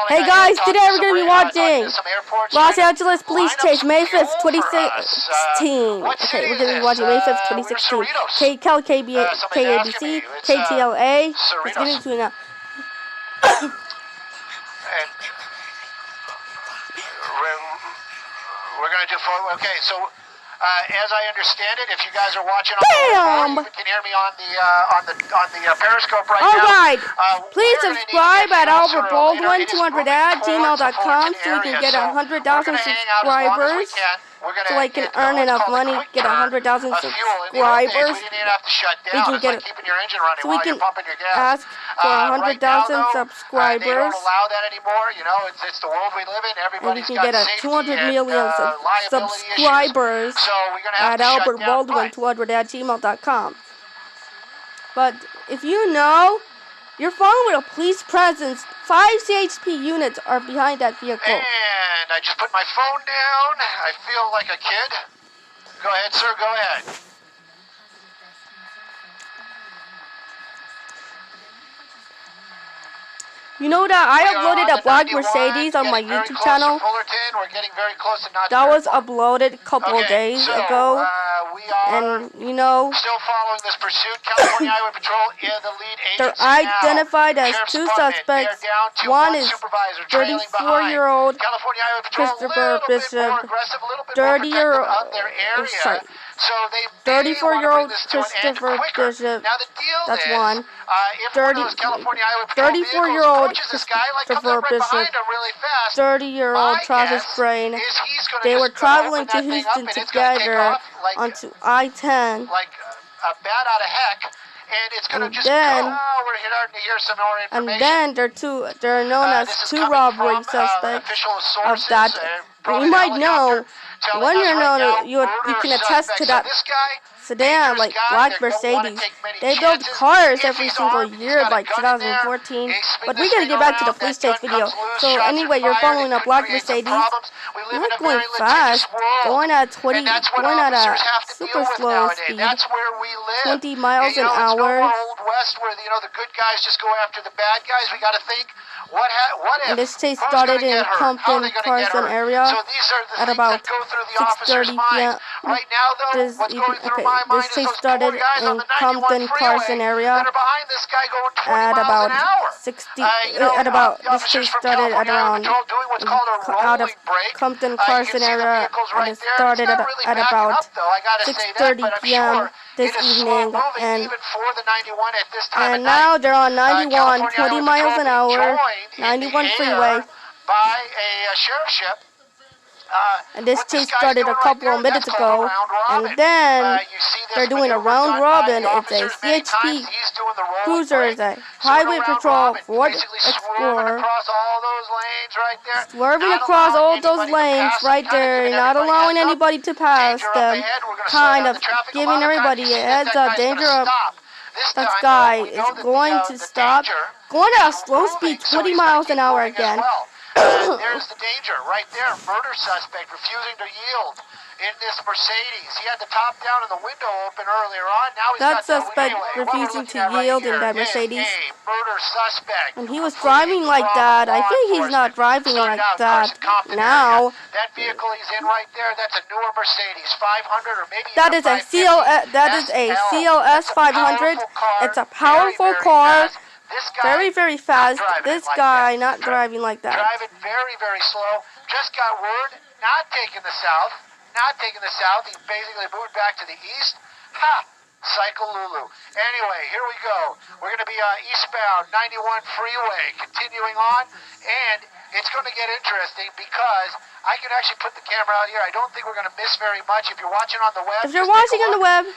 Hey guys, today we're going to be watching Los Angeles Police Chase, May 5th, 2016. Okay, we're going to be watching May 5th, 2016. kcal, kabc, ktla. Let's get into it now. We're going to do okay, so as I understand it, if you guys are watching on the you can hear me on the Periscope right now. Alright, please subscribe at albertbaldwin200@gmail.com so we can get 100,000 subscribers. So I can earn enough money, get 100,000 subscribers. We can get it. So we can ask for 100,000 subscribers. They don't allow that anymore. You know, it's the world we live in. And we can get a 200 million subscribers at albertbaldwin200@gmail.com. But if you know you're following with a police presence, 5 CHP units are behind that vehicle. And I just put my phone down. I feel like a kid. Go ahead, sir. Go ahead. You know that I uploaded a Black Mercedes on my YouTube channel. That was uploaded a couple of days ago. And you know, still following this pursuit. California Highway Patrol in the lead agency. They're identified as two suspects. One is 34-year-old Christopher Bishop, 34-year-old Christopher Bishop. That's one. 34-year-old Christopher Bishop, 30-year-old Travis Brain. They were traveling to Houston together onto I-10. Like a bat out of heck. And it's gonna just we're starting to hear some more information. And then they're known as two robbery suspects of that. You might know, when you're known, you can attest to that sedan, like Black Mercedes. They build cars every single year, like 2014. But we gotta get back to the police chase video. So anyway, you're following a Black Mercedes. Not going fast, going at a super slow speed, 20 miles an hour. The good guys just go after the bad guys. We gotta think. And this chase started in Compton, Carson area at about 6:30 p.m. This chase started in Compton, Carson area at about this chase started at around out of Compton, Carson area, and it started at about 6:30 p.m. this evening, and now they're on 91, 20 miles an hour, 91 freeway. By a sheriff's ship. And this chase started a couple of minutes ago, and then they're doing a round robin. It's a CHP cruiser, it's a highway patrol Ford Explorer, swerving across all those lanes right there, not allowing anybody to pass them, kind of giving everybody a heads up, danger up. That guy is going to stop, going at a slow speed, 20 miles an hour again. There's the danger right there. Murder suspect refusing to yield in this Mercedes. He had the top down and the window open earlier on. Now he's that suspect refusing to yield in that Mercedes. Murder suspect. And he was driving like that. I think he's not driving like that now. That vehicle he's in right there, that's a newer Mercedes 500 or maybe that is a CLS 500. It's a powerful car. Very, very fast. This guy not driving like that. Driving very, very slow. Just got word, not taking the south. Not taking the south. He basically moved back to the east. Ha! Cycle Lulu. Anyway, here we go. We're going to be eastbound 91 freeway, continuing on, and it's going to get interesting because I can actually put the camera out here. I don't think we're going to miss very much. If you're watching on the web, if you're watching on the web,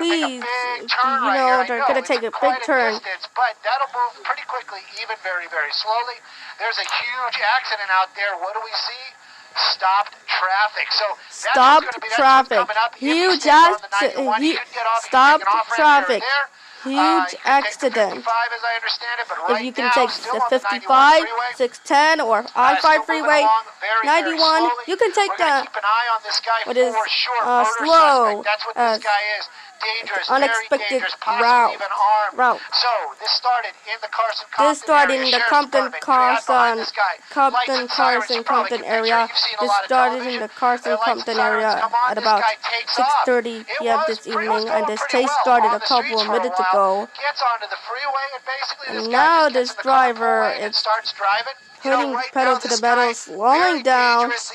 please, they're going to take a big turn. But that'll move pretty quickly, even very, very slowly. There's a huge accident out there. What do we see? Stopped traffic. So stopped traffic. Huge accident. Stopped traffic. Huge accident. If you can take the 55, 610, or I-5 freeway, 91, you can take the what is slow dangerous, unexpected very dangerous, possibly even armed. route. So this started in the Carson Compton area. This started in the Carson Compton area at about 6:30 p.m. this evening, and this chase started a couple of minutes ago. Gets onto the freeway, and basically and now this driver is starts driving. putting pedal to the metal, slowing down. These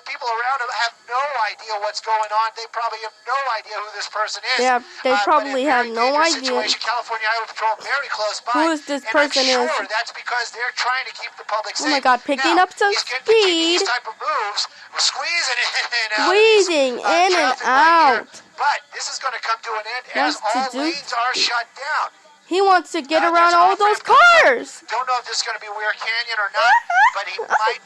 people around him have no idea what's going on. They probably have no idea who this person is. They probably have no idea California Highway Patrol very close by. who this person is. That's because they're trying to keep the public safe. Oh my God, picking up some speed. These type of moves, squeezing in and out. But this is going to come to an end as all lanes are shut down. He wants to get around all those cars. Don't know if this is going to be Weir Canyon or not, but he might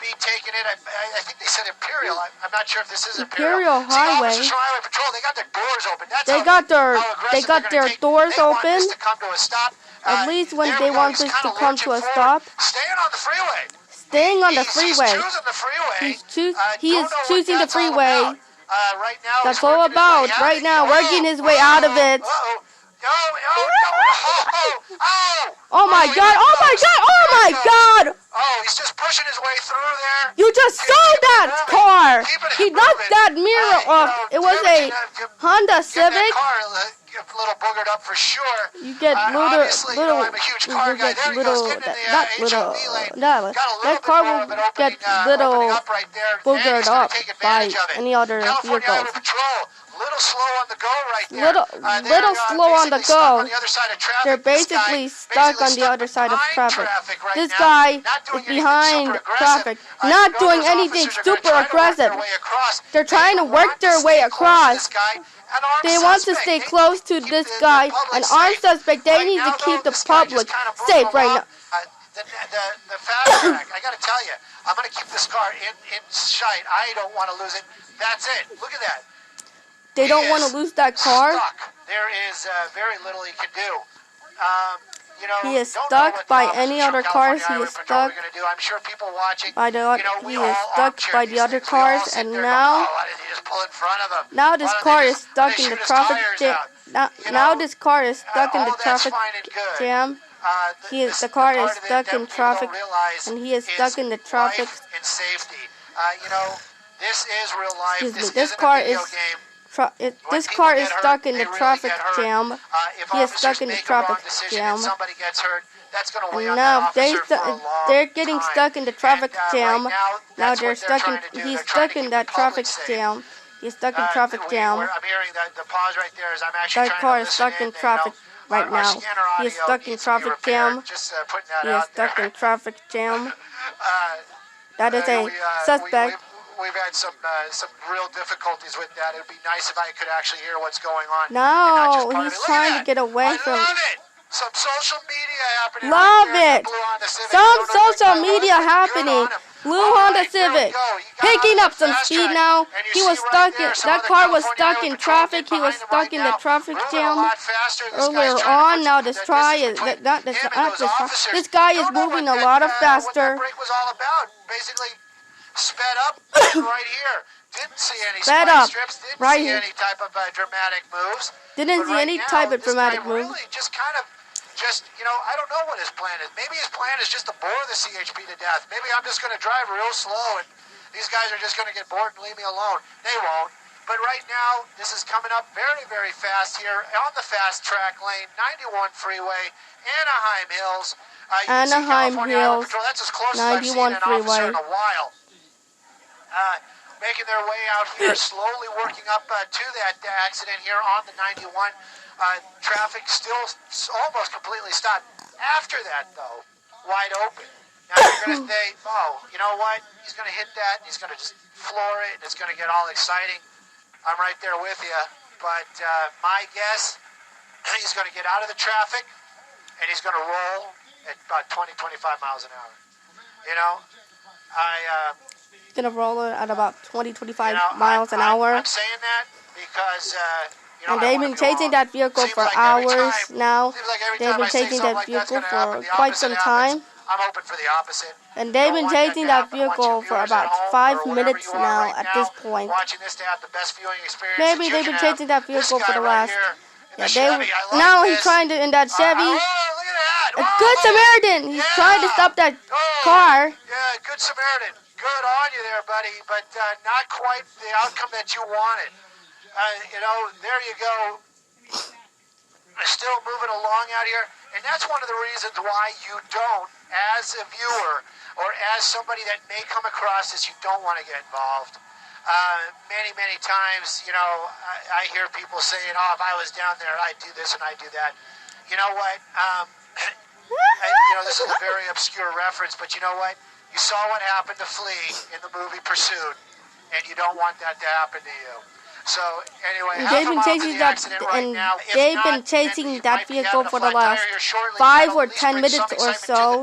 be taking it. I think they said Imperial. I'm not sure if this is Imperial. Highway. See, Highway Patrol, they got their doors open. They got their doors open. At least when they want this to come to a stop. Staying on the freeway. Staying on the freeway. He is choosing the freeway. Right now, that's all about. Right now, working his way out of it. Oh my God! Oh my God! Oh my God! Oh, he's just pushing his way through there. You just saw that car. He knocked that mirror off. It was a Honda Civic. A little boogered up for sure. You get I'm a huge car guy. That car will get little boogered up by any other vehicle. Little slow on the go right there. Little slow on the go. They're basically stuck on the other side of traffic. This guy is behind traffic, not doing anything super aggressive. They're trying to work their way across. They want to stay close to this guy, an armed suspect. They need to keep the public safe right now. The fast track, I gotta tell you, I'm gonna keep this car in sight. I don't want to lose it. That's it. Look at that. They don't want to lose that car. There is very little he can do. He is stuck by any other cars. He is stuck by the other cars, and now this car is stuck in the traffic jam. Now this car is stuck in the traffic jam. The car is stuck in traffic, and he is stuck in the traffic. This is real life. Excuse me. This car is stuck in the traffic jam. He is stuck in the traffic jam. And now they're getting stuck in the traffic jam. Now he's stuck in that traffic jam. He's stuck in traffic jam. That car is stuck in traffic right now. He is stuck in traffic jam. He is stuck in traffic jam. That is a suspect. We've had some real difficulties with that. It would be nice if I could actually hear what's going on. No, he's trying to get away from. I love it. Some social media happening. Love it. Some social media happening. Blue Honda Civic picking up some speed now. He was stuck in that car was stuck in traffic. He was stuck in the traffic jam earlier on. Now this guy is this guy is moving a lot faster. Basically. Sped up right here. Didn't see any sped up strips. Didn't right see here. Any type of dramatic moves. Didn't see any type of dramatic moves. Really just kind of, I don't know what his plan is. Maybe his plan is just to bore the CHP to death. Maybe I'm just going to drive real slow and these guys are just going to get bored and leave me alone. They won't. But right now, this is coming up very, very fast here on the fast track lane, 91 freeway, Anaheim Hills. Anaheim Hills, that's as close 91 as I've seen an freeway. officer in a while. Making their way out here, slowly working up to that accident here on the 91. Traffic still almost completely stopped. After that, though, wide open. Now you're going to say, oh, you know what? He's going to hit that. He's going to just floor it. It's going to get all exciting. I'm right there with you. But my guess, he's going to get out of the traffic, and he's going to roll at about 20, 25 miles an hour. He's going to roll it at about 20, 25 miles an hour. I'm saying that because, and they've been chasing that vehicle for hours now. They've been chasing that vehicle for quite some time. I'm hoping for the opposite. And they've been chasing that vehicle for about 5 minutes now at this point. Watching this to have the best viewing experience. Maybe they've been chasing that vehicle for the last. Yeah, now he's trying to in that Chevy. Look at that. A good Samaritan. He's trying to stop that car. Yeah, good Samaritan. Good on you there, buddy. But not quite the outcome that you wanted. There you go. Still moving along out here. And that's one of the reasons why you don't, as a viewer, or as somebody that may come across this, you don't want to get involved. Many times, I hear people saying, oh, if I was down there, I'd do this and I'd do that. You know what? This is a very obscure reference, but you know what? You saw what happened to Flea in the movie Pursuit, and you don't want that to happen to you. So anyway, they've been chasing that vehicle for the last 5 or 10 minutes or so.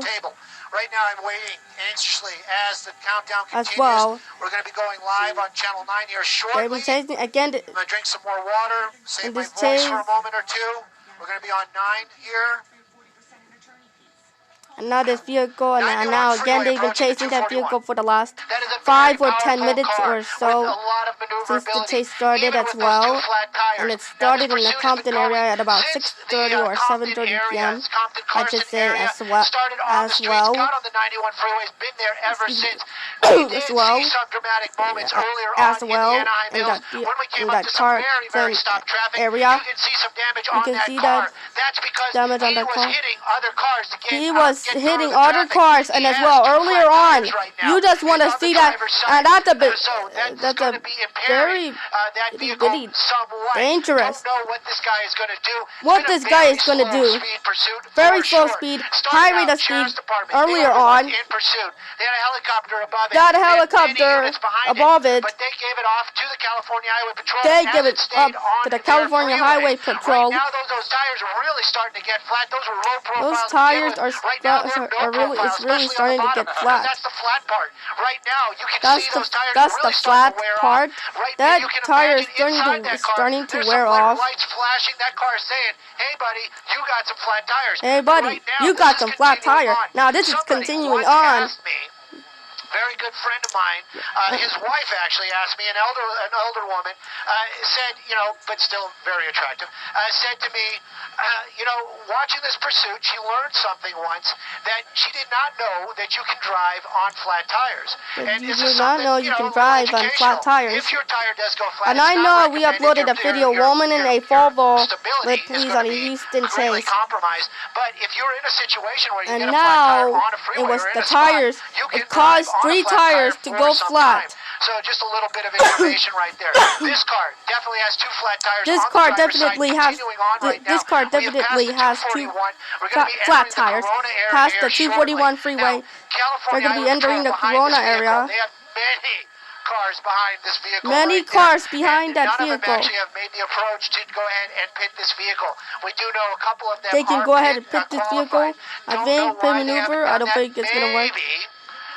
Right now, I'm waiting anxiously as the countdown continues. As well. We're going to be going live on Channel 9 here shortly. They've been chasing again. I'm going to drink some more water, save my voice for a moment or two. We're going to be on 9 here. And now this vehicle, and now again they've been chasing that vehicle for the last 5 or 10 minutes or so since the chase started as well. And it started in the Compton area at about 6:30 or 7:30 p.m. I just say as well. As well. In that car area, you can see that damage on the car. He was hitting other cars, and as well earlier on, you just want to see that, and that's a very dangerous. What this guy is going to do? Very slow speed, high rate of speed. Earlier on, got a helicopter above it. They give it up to the California Highway Patrol. Those tires are really starting to get flat. That's the flat part. Right now, you can see those tires that's the flat part. That tire is starting to wear off. Lights flashing. That car is saying, "Hey, buddy, you got some flat tires." Hey, buddy, you got some flat tire. Now this is continuing on. Very good friend of mine, his wife actually asked me, an older woman, said, but still very attractive, said to me, watching this Pursuit, she learned something once that she did not know that you can drive on flat tires. And you do not know you can drive on flat tires. If your tire does go flat, and I know we uploaded a video, woman in a Volvo with police on a Houston chase. But if you're in a situation where you and get a flat tire now on a freeway, it was the tires. It caused 3 tires to go flat. So just a little bit of information right there. This car definitely has 2 flat tires. This car definitely has. This car definitely has 2 flat tires. Past the 241 freeway. They're going to be entering the Corona area. They have many cars behind this vehicle. Many cars behind that vehicle. None of them actually have made the approach to go ahead and pit this vehicle. We do know a couple of them. They can go ahead and pit this vehicle. I think pit maneuver. I don't think it's going to work.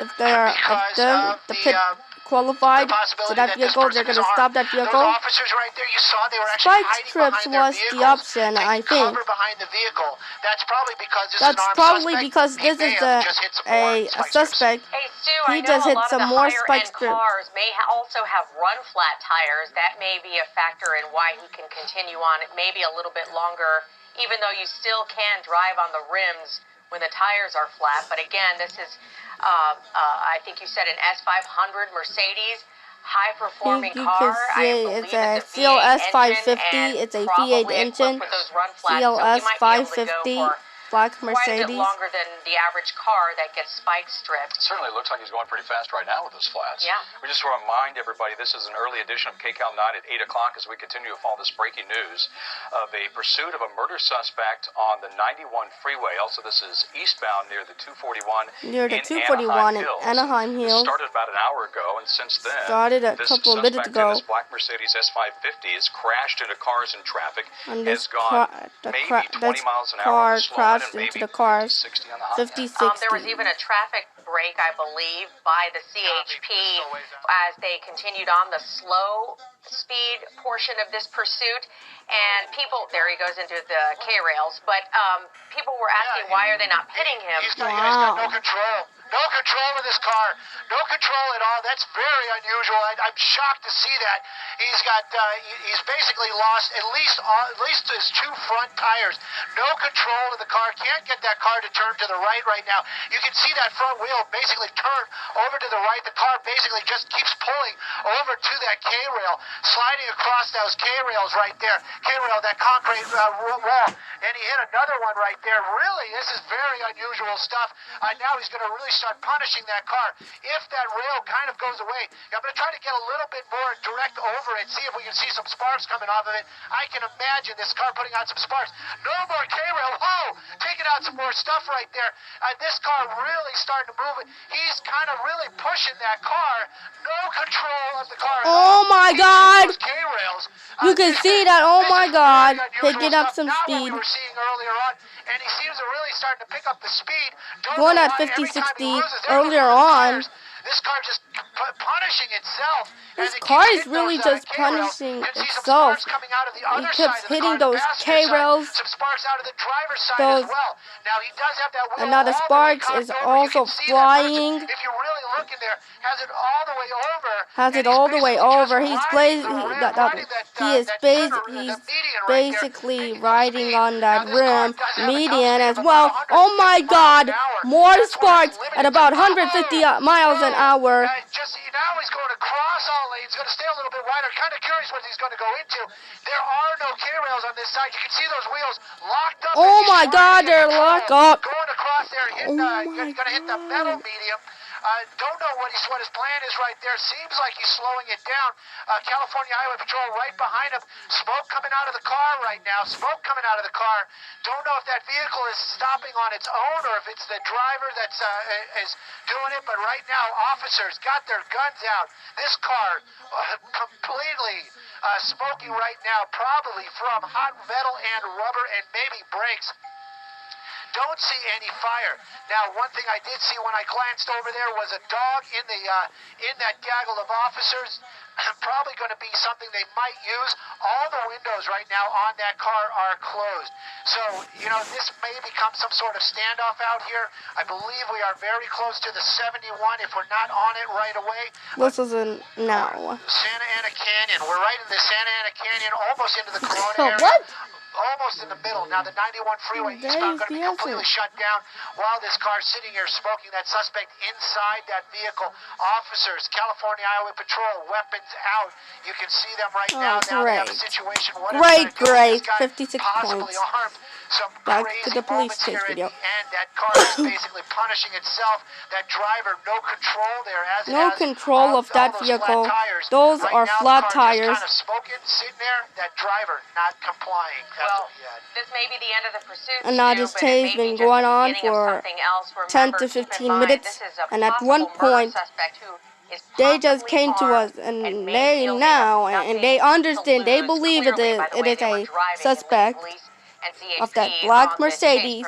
If they are the pit qualified to that vehicle, they're going to stop that vehicle. Spike strips was the option, I think. That's probably because this is a suspect. He just hit some more spike strips. Cars may also have run flat tires. That may be a factor in why he can continue on. It may be a little bit longer, even though you still can drive on the rims when the tires are flat. But again, this is, I think you said an S500 Mercedes, high-performing car. You can see it's a CLS 550. It's a V8 engine. CLS 550. Black Mercedes. Quite a bit longer than the average car that gets spike stripped. It certainly looks like he's going pretty fast right now with those flats. Yeah. We just want to remind everybody this is an early edition of KCAL 9 at 8 o'clock as we continue to follow this breaking news of a pursuit of a murder suspect on the 91 freeway. Also, this is eastbound near the 241 near the 241 in Anaheim Hills. It started about an hour ago, and since then, started a couple of minutes ago. This black Mercedes S550 has crashed into cars in traffic. And this maybe 20 miles an hour. Crashed crashed into the cars. 50, 60 on the hot 50, end. 60. There was even a traffic break, I believe, by the CHP as they continued on the slow speed portion of this pursuit. And people, there he goes into the K-rails, but people were asking why are they not pitting him? He's got no control. No control of this car. No control at all. That's very unusual. I'm shocked to see that. He's basically lost at least his two front tires. No control of the car. Can't get that car to turn to the right now. You can see that front wheel basically turn over to the right. The car basically just keeps pulling over to that K-rail, sliding across those K-rails right there. K-rail, that concrete wall. And he hit another one right there. Really, this is very unusual stuff. Now he's going to really start punishing that car. If that rail kind of goes away, I'm going to try to get a little bit more direct over it, see if we can see some sparks coming off of it. I can imagine this car putting out some sparks. No more K-rail. Whoa! Taking out some more stuff right there. This car really starting to move it. He's kind of really pushing that car. No control of the car. Oh my God! K-rails. You can see that. Oh my God! Picking up some speed. We were seeing earlier on, and he seems to really starting to pick up the speed. Going at 50, 60 earlier on. This car just punishing itself. This car is really just punishing itself. He keeps hitting those K-rails. Some sparks out of the driver's side as well. Now he does have that wheel. And now the sparks is also flying. If you really look in there, has it all the way over. Has it all the way over. He's basically riding on that rim median as well. Oh my God! More sparks at about 150 miles an hour. Now he's going across all lanes. He's going to stay a little bit wider. Kind of curious what he's going to go into. There are no K-rails on this side. You can see those wheels locked up. Oh my God, they're locked up. Going across there, going to hit the metal medium. Don't know what his plan is right there. Seems like he's slowing it down. California Highway Patrol right behind him. Smoke coming out of the car right now. Smoke coming out of the car. Don't know if that vehicle is stopping on its own or if it's the driver that's is doing it. But right now, officers got their guns out. This car completely smoking right now, probably from hot metal and rubber and maybe brakes. Don't see any fire. Now, one thing I did see when I glanced over there was a dog in that gaggle of officers. Probably going to be something they might use. All the windows right now on that car are closed. So, this may become some sort of standoff out here. I believe we are very close to the 71 if we're not on it right away. This isn't now. Santa Ana Canyon. We're right in the Santa Ana Canyon, almost into the Corona area. What? Almost in the middle. Now the 91 freeway eastbound going to be completely shut down while this car's sitting here smoking. That suspect inside that vehicle. Officers, California Highway Patrol, weapons out. You can see them right now. Now they have a situation. Great. 56 possibly points. Armed. Some Back crazy to the police moments here video. at the end. That car is basically punishing itself. That driver, no control there. No control of that vehicle. Those are flat tires. Kind of smoking, sitting there. That driver not complying. Well, this may be the end of the pursuit. And now this chase has been going on for 10 to 15 minutes. And at one point, they just came to us and they understand, they believe it is a suspect of that black Mercedes.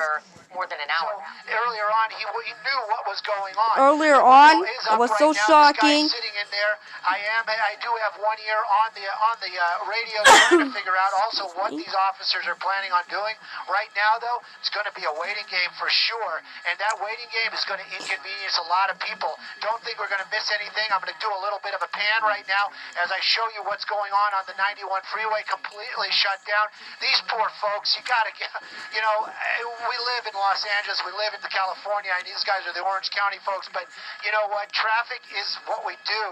More than an hour now. Earlier on, he knew what was going on. Earlier on, it was so shocking. Sitting in there, I do have one ear on the radio trying to figure out also what these officers are planning on doing. Right now, though, it's going to be a waiting game for sure, and that waiting game is going to inconvenience a lot of people. Don't think we're going to miss anything. I'm going to do a little bit of a pan right now as I show you what's going on the 91 freeway, completely shut down. These poor folks, you got to get, we live in Los Angeles, we live in California, and these guys are the Orange County folks, but you know what, traffic is what we do,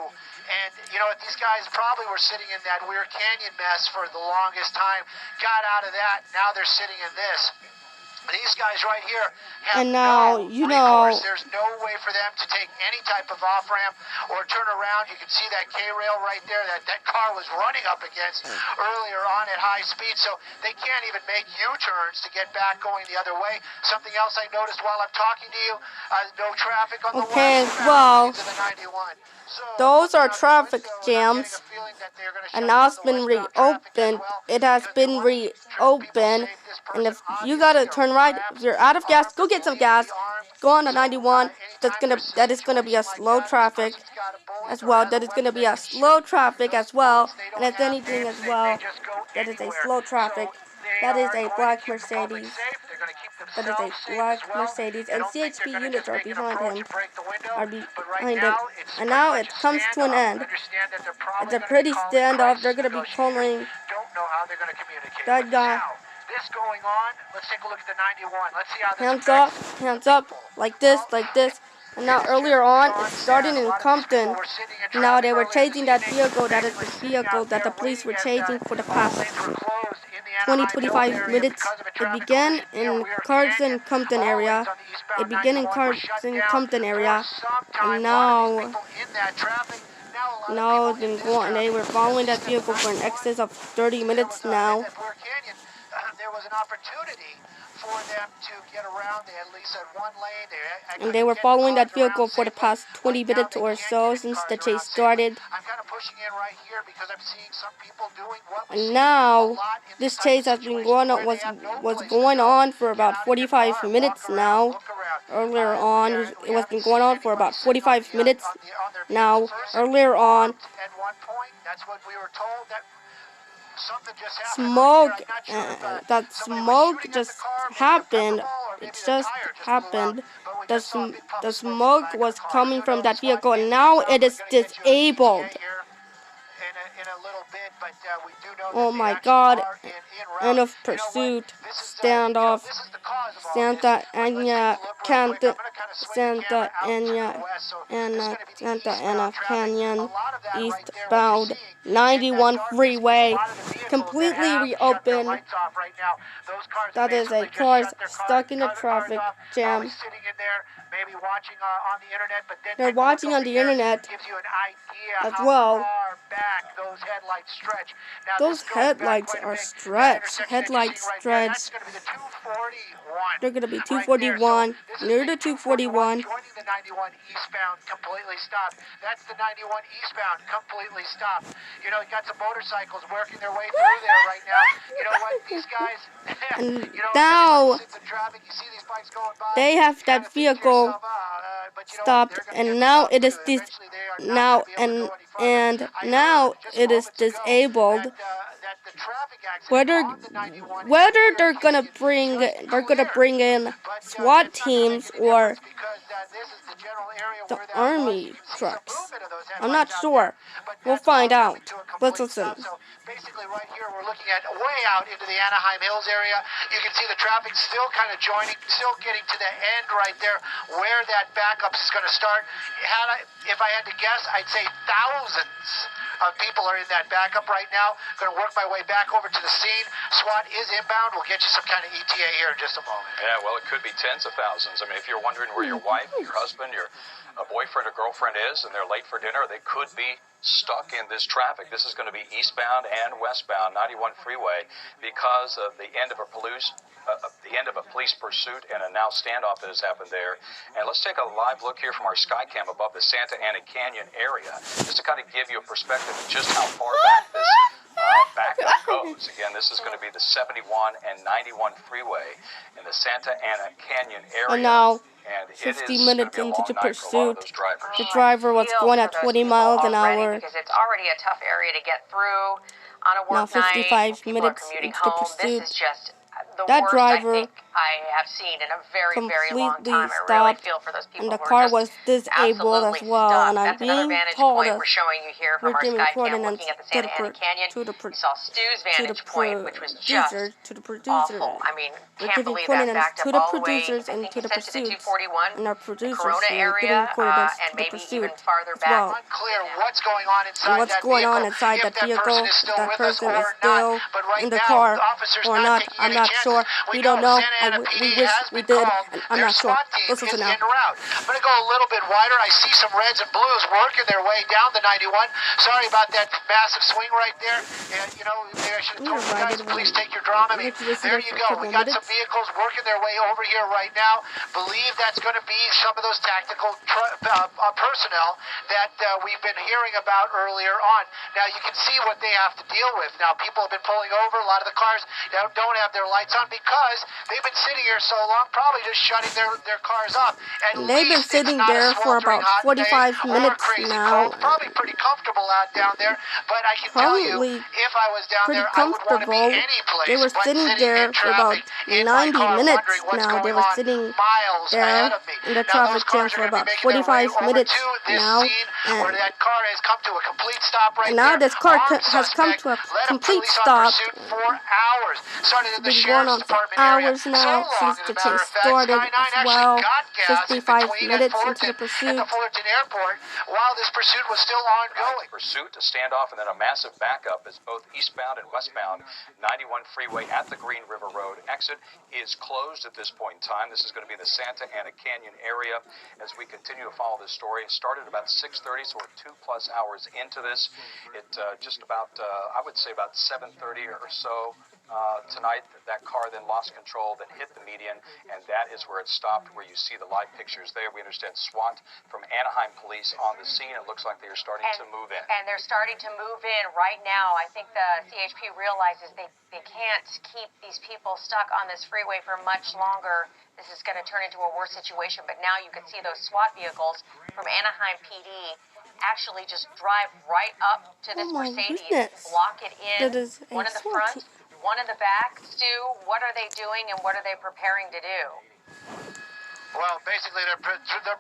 and you know what, these guys probably were sitting in that Weir Canyon mess for the longest time, got out of that, now they're sitting in this. These guys right here have no recourse. There's no way for them to take any type of off-ramp or turn around. You can see that K-rail right there that car was running up against earlier on at high speed, so they can't even make U-turns to get back going the other way. Something else I noticed while I'm talking to you, no traffic on the west to the 91. Those are traffic jams, and now it's been reopened. It has been reopened, and if you gotta turn ride. If you're out of gas, go get some gas. Go on the 91. That is gonna be a slow traffic as well. That is gonna be a slow traffic as well. And if anything as well, that is a slow traffic. That is a black Mercedes. That is a black Mercedes, and CHP units are behind him. And now it comes to an end. It's a pretty standoff. They're gonna be pulling that guy. This going on. Let's take a look at the 91. Let's see how this hands up, like this. And now earlier on, it started in Compton. Now they were chasing that vehicle. That is the vehicle that the police were chasing for the past 20-25 minutes. It began in Carson, Compton area. And now it's been going. They were following that vehicle for an excess of 30 minutes now. There was an opportunity for them to get around. They at least had one lane. And they were following that vehicle for the past 20 minutes or so since the chase started. I'm kind of pushing in right here because I'm seeing some people doing what we and now this chase has been going on was going on for about 45 minutes now. Earlier on, it was been going on for about 45 minutes now. Earlier on, at one point, that's what we were told, that something just happened. that smoke just happened. It just happened. The smoke was coming from that vehicle, and now it is disabled. Oh my God! End of pursuit. Standoff. Santa Ana Canyon eastbound 91 freeway completely reopened. That is a car stuck in a traffic jam. They're watching on the internet as well. Those headlights are stretched. They're going to be 241, near the 241. Joining the 91 eastbound completely stopped. That's the 91 eastbound completely stopped. You know, you got some motorcycles working their way through there right now. You know what, these guys, and now they have that vehicle stopped, and now it is now it is disabled. Whether they're gonna bring in SWAT teams or the army trucks, I'm not sure. We'll find out. Let's listen. Basically, right here, we're looking at way out into the Anaheim Hills area. You can see the traffic still kind of joining, still getting to the end right there where that backup is going to start. If I had to guess, I'd say thousands of people are in that backup right now. Going to work my way back over to the scene. SWAT is inbound. We'll get you some kind of ETA here in just a moment. Yeah, well, it could be tens of thousands. I mean, if you're wondering where your wife, your husband, your boyfriend or girlfriend is and they're late for dinner, they could be stuck in this traffic. This is going to be eastbound and westbound 91 freeway because of the end of a police pursuit and a now standoff that has happened there. And let's take a live look here from our Skycam above the Santa Ana Canyon area, just to kind of give you a perspective of just how far back this backup goes. Again, this is going to be the 71 and 91 freeway in the Santa Ana Canyon area. And now, and 50 minutes into the pursuit, the driver was going at 20 miles an hour. Because it's already a tough area to get through on a work now 55 night. minutes into the pursuit. This is just the that worst driver I think I have seen in a very, very long time. stopped, I really feel for those people and the who car are was disabled as well. stuck. And I'm That's another being vantage told point we're showing you here from our Skycam looking at the Santa Ana Canyon. You saw Stu's vantage point, which was just awful. I mean, can't believe that backed up all the way. I think he said to the 241, and our the producers Corona area, and maybe even farther back. well. Unclear what's going on inside that vehicle. If that person is still in the car or not, I'm not sure. We don't know. We wish we did. I'm not sure. Let's listen now. I'm going to go a little bit wider. I see some reds and blues working their way down the 91. Sorry about that massive swing right there. And, you know, maybe I should have told you guys, please take your Dramamine. There you go. We got some vehicles working their way over here right now. Believe that's going to be some of those tactical personnel that we've been hearing about earlier on. Now, you can see what they have to deal with. Now, people have been pulling over. A lot of the cars don't have their lights lights on because they've been sitting here so long, probably just shutting their cars off. At They've been least sitting it's not there a for sweltering about hot 45 day minutes or crazy now. cold. Probably pretty comfortable out down there, but I can tell you, Probably if I was down pretty there, I would want to be comfortable. any place They were but sitting sitting there in for about traffic in my 90 car, minutes wondering what's now. They going were on sitting miles ahead there of me. in the Now, those traffic jam cars are for going to be about making their way 45 over minutes to this now. scene where that car has come to a complete stop right And now there. this car Armed has come suspect to a led complete police on stop. pursuit for hours. Started in the It's been going sheriff's on for department area. hours now So long, since as the a matter chase of fact, started Sky 9 as actually well. got gas in 55 between minutes at into the Fullerton, at pursuit. the Fullerton Airport, while this pursuit was still ongoing. Pursuit, a standoff, and then a massive backup as both eastbound and westbound 91 freeway at the Green River Road exit is closed at this point in time. This is going to be the Santa Ana Canyon area as we continue to follow this story. It started about 6:30, so we're 2+ hours into this. It just about, I would say about 7:30 or so tonight, that car then lost control, then hit the median, and that is where it stopped, where you see the live pictures there. We understand SWAT from Anaheim Police on the scene. It looks like they are starting to move in. And they're starting to move in right now. I think the CHP realizes they can't keep these people stuck on this freeway for much longer. This is going to turn into a worse situation. But now you can see those SWAT vehicles from Anaheim PD actually just drive right up to this Mercedes, block it in. That is one in the front, one in the back. Stu, what are they doing and what are they preparing to do? Well, basically, they're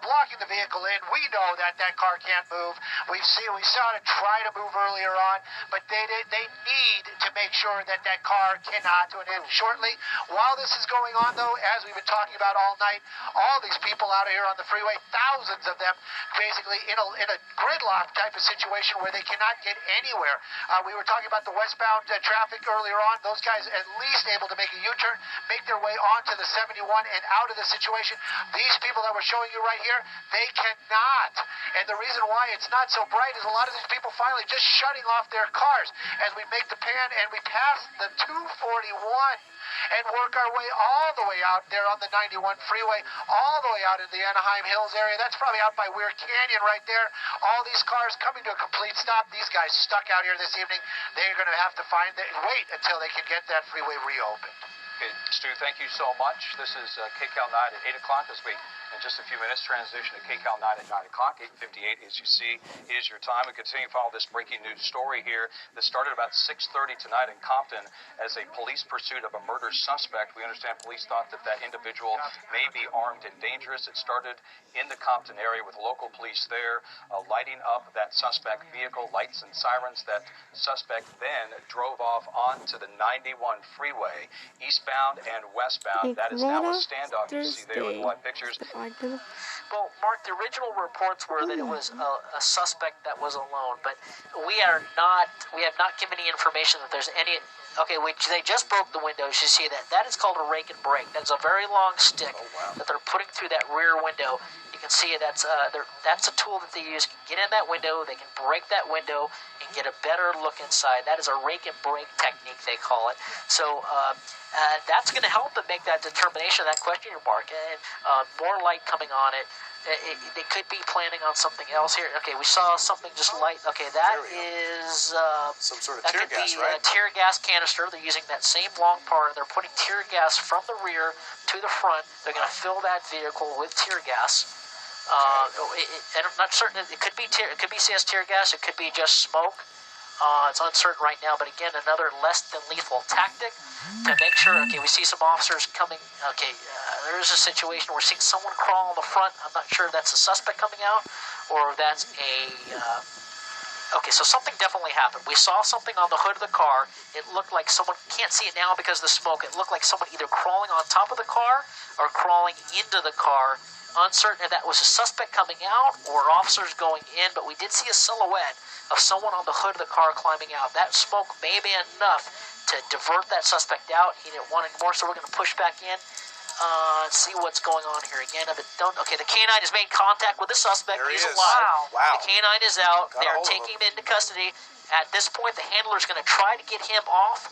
blocking the vehicle in. We know that car can't move. We saw it try to move earlier on, but they need to make sure that car cannot do an end shortly. While this is going on, though, as we've been talking about all night, all these people out here on the freeway, thousands of them, basically in a gridlock type of situation where they cannot get anywhere. We were talking about the westbound traffic earlier on. Those guys at least able to make a U-turn, make their way onto the 71 and out of the situation. These people that we're showing you right here, they cannot. And the reason why it's not so bright is a lot of these people finally just shutting off their cars as we make the pan and we pass the 241 and work our way all the way out there on the 91 freeway, all the way out in the Anaheim Hills area. That's probably out by Weir Canyon right there. All these cars coming to a complete stop. These guys stuck out here this evening. They're going to have to wait until they can get that freeway reopened. Okay, Stu, thank you so much. This is KCAL 9 at 8 o'clock as we, in just a few minutes, transition to KCAL 9 at 9 o'clock. 8:58, as you see, is your time. We continue to follow this breaking news story here that started about 6:30 tonight in Compton as a police pursuit of a murder suspect. We understand police thought that individual may be armed and dangerous. It started in the Compton area with local police there lighting up that suspect vehicle, lights and sirens. That suspect then drove off onto the 91 freeway, eastbound and westbound. That is now a standoff. You see there with the live pictures. Well, Mark, the original reports were that it was a suspect that was alone, but we have not given any information that there's any. Okay, they just broke the windows. You see that? That is called a rake and break. That's a very long stick that they're putting through that rear window. You can see that's a tool that they use. Get in that window, they can break that window and get a better look inside. That is a rake and break technique, they call it. So that's going to help them make that determination, that question mark, and more light coming on it. They could be planning on something else here. Okay, we saw something just light. Okay, that is some sort of tear gas, right? A tear gas canister. They're using that same long part. They're putting tear gas from the rear to the front. They're going to fill that vehicle with tear gas. And I'm not certain. It could be CS tear gas. It could be just smoke. It's uncertain right now, but again, another less than lethal tactic to make sure. Okay, we see some officers coming. Okay, there is a situation where we're seeing someone crawl on the front. I'm not sure if that's a suspect coming out or if that's a. Okay, so something definitely happened. We saw something on the hood of the car. It looked like someone, can't see it now because of the smoke. It looked like someone either crawling on top of the car or crawling into the car. Uncertain if that was a suspect coming out or officers going in, but we did see a silhouette of someone on the hood of the car climbing out. That smoke may be enough to divert that suspect out. He didn't want any more, so we're going to push back in and see what's going on here again. Okay, the canine has made contact with the suspect. There he He's is. alive. Wow. The canine is out. Got They are a hold of taking him into custody. At this point, the handler is going to try to get him off.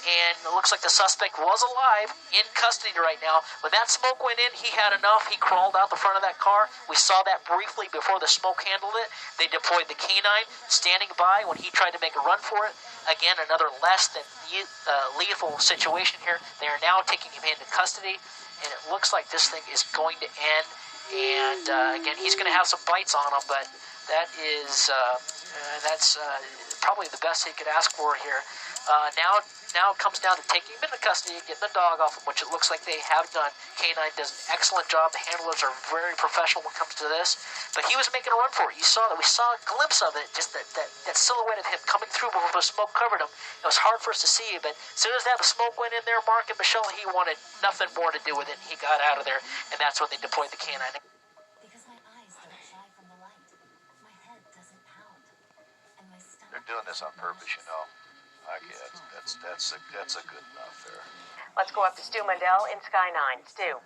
and it looks like the suspect was alive, in custody right now. When that smoke went in, he had enough. He crawled out the front of that car. We saw that briefly before the smoke handled it. They deployed the canine standing by when he tried to make a run for it. Again, another less than lethal situation here. They are now taking him into custody, and it looks like this thing is going to end. And again, he's going to have some bites on him, but that is that's probably the best he could ask for here. Now it comes down to taking him into custody and getting the dog off him, which it looks like they have done. K9 does an excellent job. The handlers are very professional when it comes to this. But he was making a run for it. We saw a glimpse of it, just that silhouette of him coming through before the smoke covered him. It was hard for us to see, but as soon as that smoke went in there, Mark and Michelle, he wanted nothing more to do with it. He got out of there, and that's when they deployed the canine. Because my eyes don't shy from the light, my head doesn't pound, and my stomach... They're doing this on purpose, you know. That's a good enough there. Let's go up to Stu Mundell in Sky 9. Stu.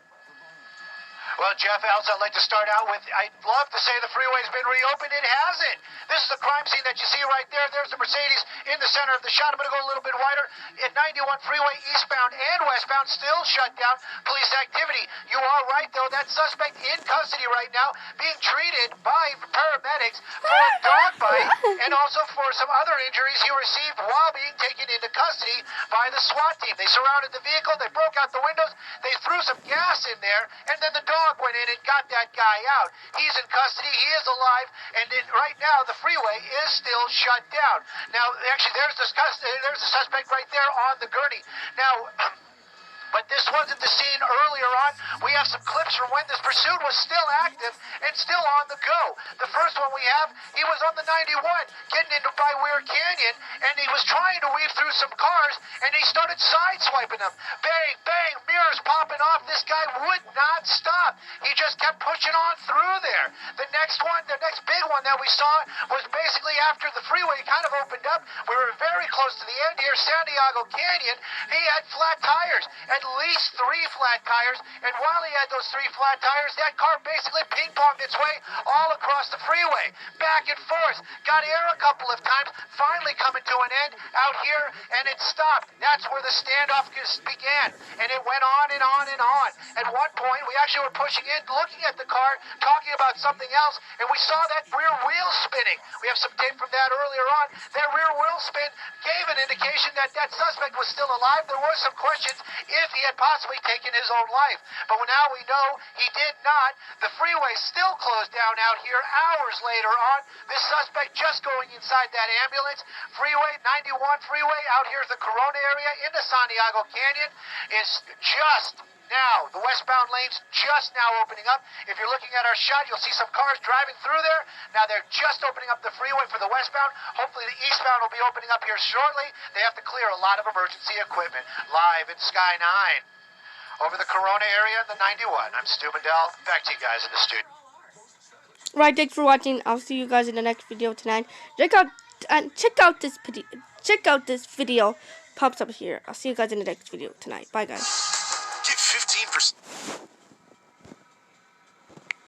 Well, Jeff, Elsa, I'd like to start out with, I'd love to say the freeway's been reopened. It hasn't. This is the crime scene that you see right there. There's the Mercedes in the center of the shot. I'm going to go a little bit wider. At 91 freeway, eastbound and westbound, still shut down. Police activity. You are right, though. That suspect in custody right now, being treated by paramedics for a dog bite and also for some other injuries he received while being taken into custody by the SWAT team. They surrounded the vehicle. They broke out the windows. They threw some gas in there, and then the dog went in and got that guy out. He's in custody. He is alive, and right now the freeway is still shut down. Now, actually, there's the suspect right there on the gurney. Now, but this wasn't the scene earlier on. We have some clips from when this pursuit was still active and still on the go. The first one we have, he was on the 91, getting into by Weir Canyon, and he was trying to weave through some cars, and he started sideswiping them. Bang, bang, mirrors popping off. This guy would not stop. He just kept pushing on through there. The next big one that we saw was basically after the freeway kind of opened up. We were very close to the end here, San Diego Canyon. He had flat tires. At least 3 flat tires, and while he had those 3 flat tires, that car basically ping-ponged its way all across the freeway, back and forth, got air a couple of times, finally coming to an end out here, and it stopped. That's where the standoff began, and it went on and on and on. At one point, we actually were pushing in, looking at the car, talking about something else, and we saw that rear wheel spinning. We have some tape from that earlier on. That rear wheel spin gave an indication that that suspect was still alive. There were some questions if he had possibly taken his own life. But now we know he did not. The freeway still closed down out here hours later on. This suspect just going inside that ambulance. Freeway, 91 freeway out here at the Corona area into San Diego Canyon is just now. The westbound lane's just now opening up. If you're looking at our shot, you'll see some cars driving through there. Now they're just opening up the freeway for the westbound. Hopefully the eastbound will be opening up here shortly. They have to clear a lot of emergency equipment. Live in Sky 9. Over the Corona area in the 91. I'm Stu Mundell. Back to you guys in the studio. Right, thanks for watching. I'll see you guys in the next video tonight. Check out this video. Pops up here. I'll see you guys in the next video tonight. Bye, guys. Get 15%.